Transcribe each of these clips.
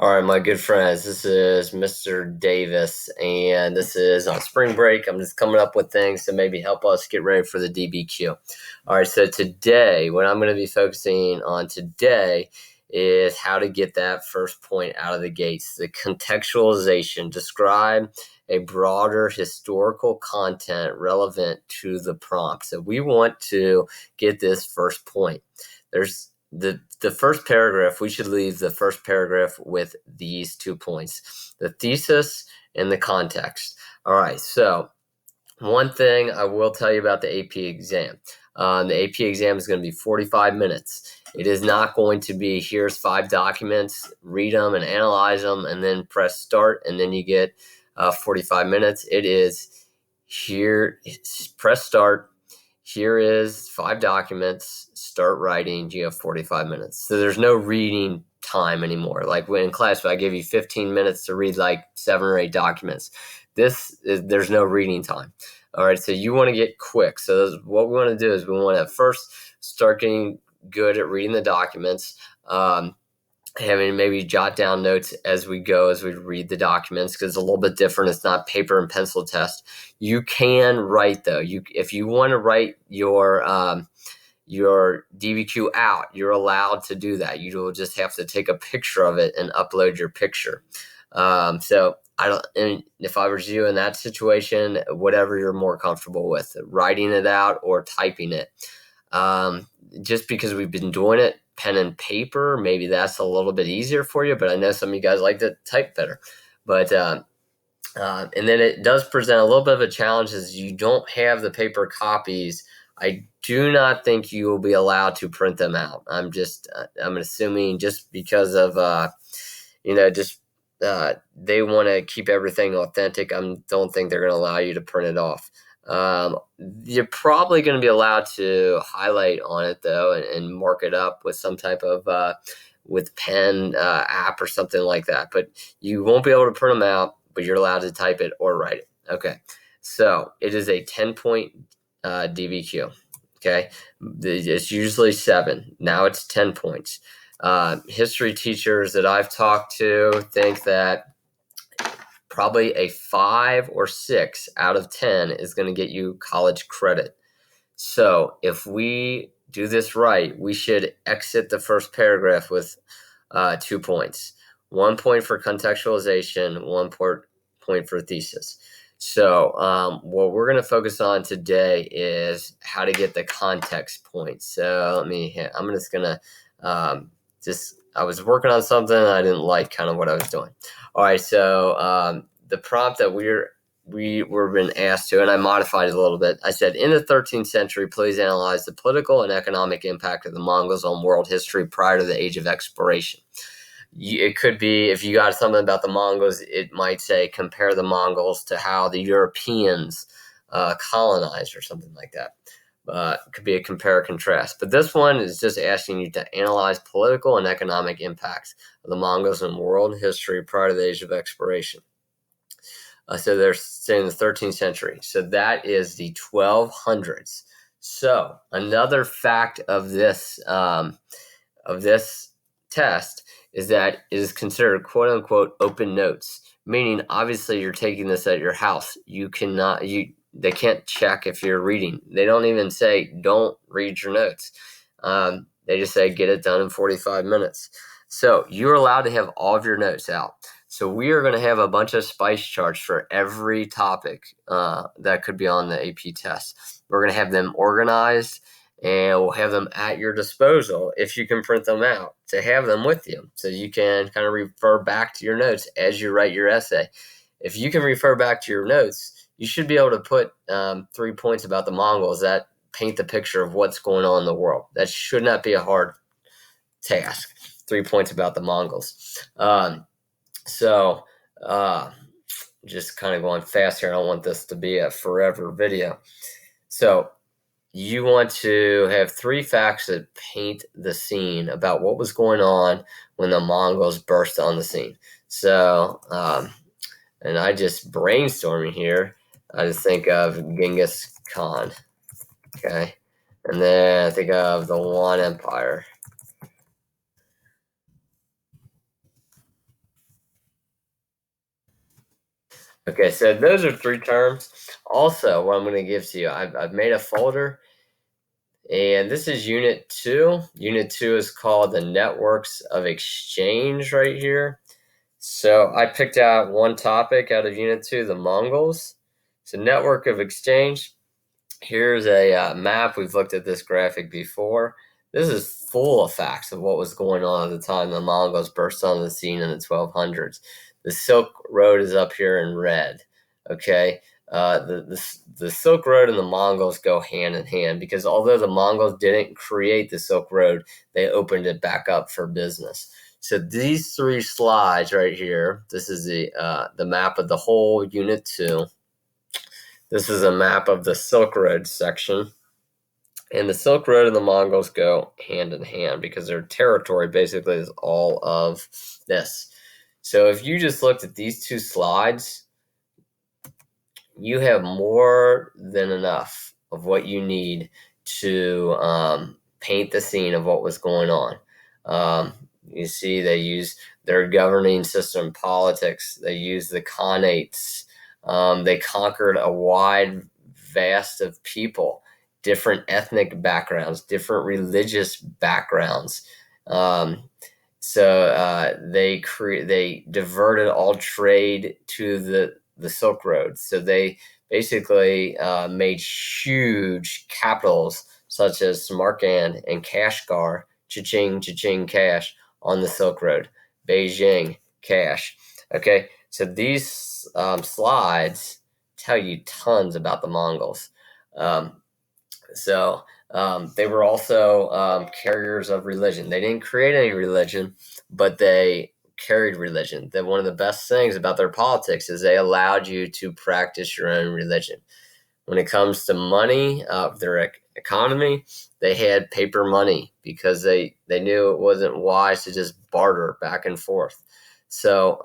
All right, my good friends, this is Mr. Davis, and this is on spring break. I'm just coming up with things to maybe help us get ready for the DBQ. All right, so today, what I'm going to be focusing on today is how to get that first point out of the gates. The contextualization. Describe a broader historical content relevant to the prompt. So we want to get this first point. There's the first paragraph, we should leave the first paragraph with these 2 points, the thesis and the context. All right, so one thing I will tell you about the AP exam. The AP exam is going to be 45 minutes. It is not going to be, here's 5 documents, read them and analyze them, and then press start, and then you get 45 minutes. It is here, press start. Here is 5 documents, start writing, you have 45 minutes. So there's no reading time anymore. Like when in class, I give you 15 minutes to read like 7 or 8 documents. There's no reading time. All right, so you want to get quick. So what we want to do is we want to first start getting good at reading the documents, having maybe jot down notes as we go, as we read the documents, because it's a little bit different. It's not paper and pencil test. You can write though. If you want to write your DBQ out, you're allowed to do that. You will just have to take a picture of it and upload your picture. So I don't. And if I was you in that situation, whatever you're more comfortable with, writing it out or typing it. Just because we've been doing it pen and paper, maybe that's a little bit easier for you, but I know some of you guys like to type better. But and then it does present a little bit of a challenge as you don't have the paper copies. I do not think you will be allowed to print them out. I'm assuming just because of they want to keep everything authentic. I don't think they're going to allow you to print it off. You're probably going to be allowed to highlight on it though, and mark it up with some type of with pen app or something like that. But you won't be able to print them out, but you're allowed to type it or write it. Okay, so it is a 10-point DBQ. Okay, it's usually 7. Now it's 10 points. History teachers that I've talked to think that probably a 5 or 6 out of 10 is going to get you college credit. So if we do this right, we should exit the first paragraph with 2 points. 1 point for contextualization, 1 point for thesis. So what we're going to focus on today is how to get the context point. So I'm just going to I was working on something and I didn't like kind of what I was doing. All right, so the prompt that we were been asked to, and I modified it a little bit. I said, in the 13th century, please analyze the political and economic impact of the Mongols on world history prior to the Age of Exploration. It could be, if you got something about the Mongols, it might say compare the Mongols to how the Europeans colonized or something like that. It could be a compare contrast. But this one is just asking you to analyze political and economic impacts of the Mongols in world history prior to the Age of Exploration. So they're saying the 13th century. So that is the 1200s. So another fact of this test is that it is considered quote unquote open notes, meaning obviously you're taking this at your house. They can't check if you're reading. They don't even say don't read your notes. They just say get it done in 45 minutes. So you're allowed to have all of your notes out. So we are going to have a bunch of spice charts for every topic that could be on the AP test. We're going to have them organized, and we'll have them at your disposal if you can print them out, to have them with you so you can kind of refer back to your notes as you write your essay. If you can refer back to your notes, you should be able to put 3 points about the Mongols that paint the picture of what's going on in the world. That should not be a hard task. 3 points about the Mongols. So just kind of going fast here. I don't want this to be a forever video. So you want to have 3 facts that paint the scene about what was going on when the Mongols burst on the scene. So, and I just brainstorming here. I just think of Genghis Khan. Okay. And then I think of the Yuan Empire. Okay, so those are three terms. Also, what I'm going to give to you, I've made a folder, and this is Unit 2. Unit 2 is called the Networks of Exchange right here. So I picked out one topic out of Unit 2, the Mongols. So network of exchange. Here's a map. We've looked at this graphic before. This is full of facts of what was going on at the time the Mongols burst onto the scene in the 1200s. The Silk Road is up here in red. Okay, the Silk Road and the Mongols go hand in hand because although the Mongols didn't create the Silk Road, they opened it back up for business. So these three slides right here. This is the map of the whole Unit 2. This is a map of the Silk Road section. And the Silk Road and the Mongols go hand in hand because their territory basically is all of this. So if you just looked at these two slides, you have more than enough of what you need to paint the scene of what was going on. You see, they use their governing system, politics. They use the Khanates. They conquered a wide vast of people, different ethnic backgrounds, different religious backgrounds. They diverted all trade to the Silk Road. So they basically made huge capitals such as Samarkand and Kashgar, cha-ching, cash on the Silk Road, Beijing, cash. Okay, so these slides tell you tons about the Mongols. Um, they were also carriers of religion. They didn't create any religion, but they carried religion. That one of the best things about their politics is they allowed you to practice your own religion. When it comes to money, their economy, they had paper money because they knew it wasn't wise to just barter back and forth. So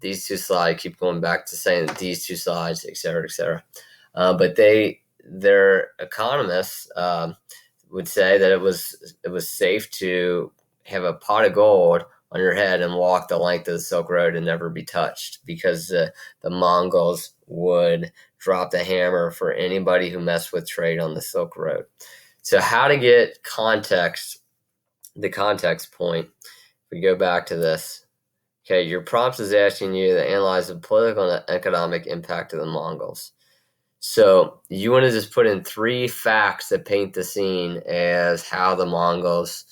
these two slides keep going back to saying that these two sides, et cetera, et cetera. But their economists would say that it was safe to have a pot of gold on your head and walk the length of the Silk Road and never be touched because the Mongols would drop the hammer for anybody who messed with trade on the Silk Road. So how to get context, the context point, if we go back to this, okay, your prompt is asking you to analyze the political and economic impact of the Mongols. So you want to just put in three facts that paint the scene as how the Mongols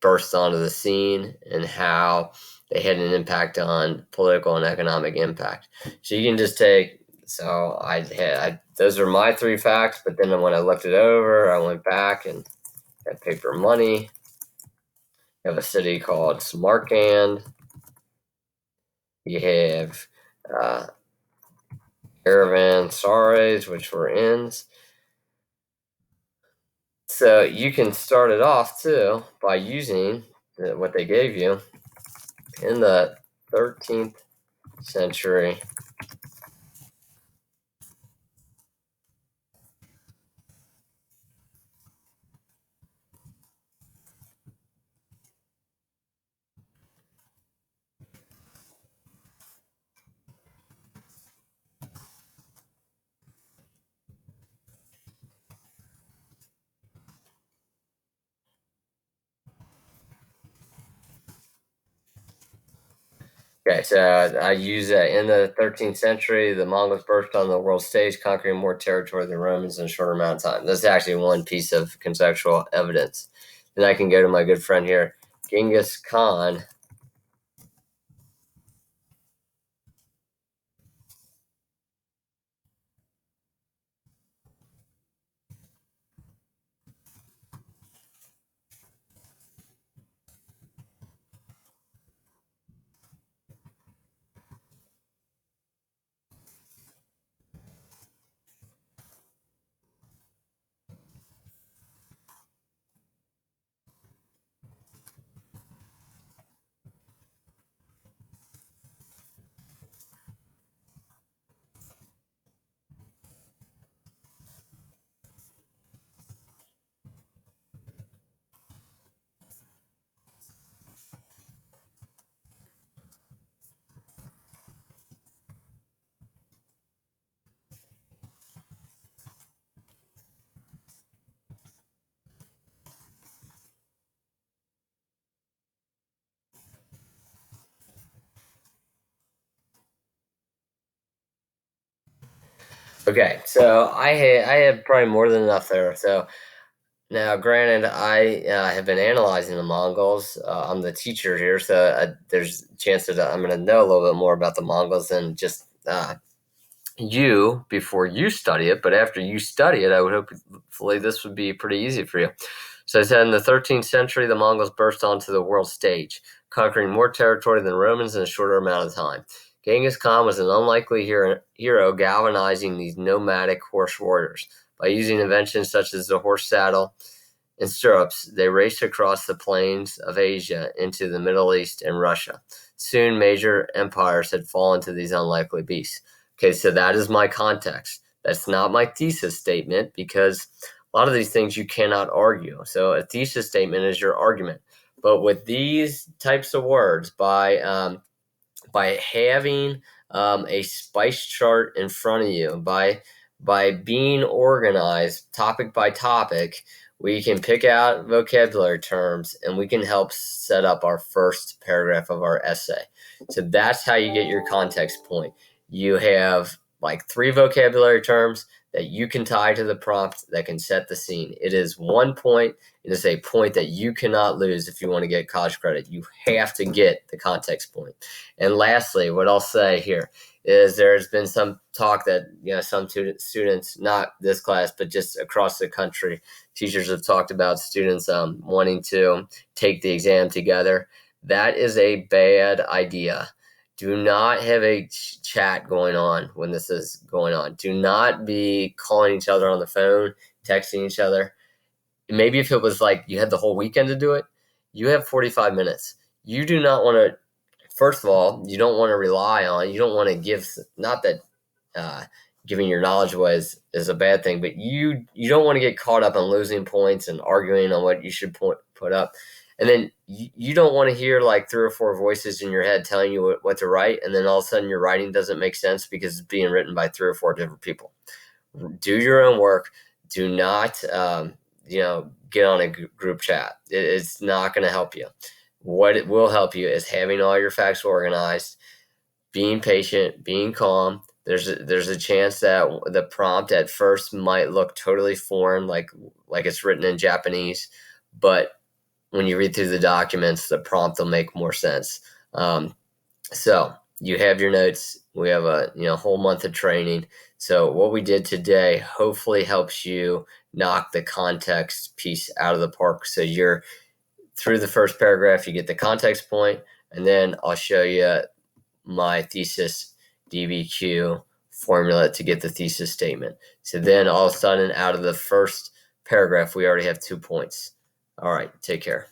burst onto the scene and how they had an impact on political and economic impact. So you can just take. So those are my three facts, but then when I looked it over, I went back and had paper money. You have a city called Samarkand. You have caravansaries, which were inns. So you can start it off too by using what they gave you in the 13th century. Okay, so I use that in the 13th century, the Mongols burst on the world stage, conquering more territory than Romans in a shorter amount of time. That's actually one piece of conceptual evidence. Then I can go to my good friend here, Genghis Khan. Okay, so I have probably more than enough there. So now, granted, I have been analyzing the Mongols. I'm the teacher here, so there's a chance that I'm going to know a little bit more about the Mongols than just you before you study it. But after you study it, I would hopefully this would be pretty easy for you. So I said in the 13th century, the Mongols burst onto the world stage, conquering more territory than Romans in a shorter amount of time. Genghis Khan was an unlikely hero, galvanizing these nomadic horse warriors. By using inventions such as the horse saddle and stirrups, they raced across the plains of Asia into the Middle East and Russia. Soon, major empires had fallen to these unlikely beasts. Okay, so that is my context. That's not my thesis statement because a lot of these things you cannot argue. So a thesis statement is your argument. But with these types of words, by having a spice chart in front of you, by being organized topic by topic, we can pick out vocabulary terms and we can help set up our first paragraph of our essay. So that's how you get your context point. You have like 3 vocabulary terms that you can tie to the prompt that can set the scene. It is 1 point. It is a point that you cannot lose if you want to get college credit. You have to get the context point. And lastly, what I'll say here is there's been some talk that some students, not this class, but just across the country, teachers have talked about students wanting to take the exam together. That is a bad idea. Do not have a chat going on when this is going on. Do not be calling each other on the phone, texting each other. Maybe if it was like you had the whole weekend to do it, you have 45 minutes. You do not want to, first of all, you don't want to rely on, you don't want to give, not that giving your knowledge away is a bad thing, but you don't want to get caught up on losing points and arguing on what you should put up. And then you don't want to hear like 3 or 4 voices in your head telling you what to write. And then all of a sudden your writing doesn't make sense because it's being written by 3 or 4 different people. Do your own work. Do not, get on a group chat. It's not going to help you. What it will help you is having all your facts organized, being patient, being calm. There's a chance that the prompt at first might look totally foreign, like it's written in Japanese, but when you read through the documents, the prompt will make more sense. So you have your notes. We have a whole month of training. So what we did today hopefully helps you knock the context piece out of the park. So you're through the first paragraph, you get the context point, and then I'll show you my thesis DBQ formula to get the thesis statement. So then all of a sudden, out of the first paragraph, we already have 2 points. All right, take care.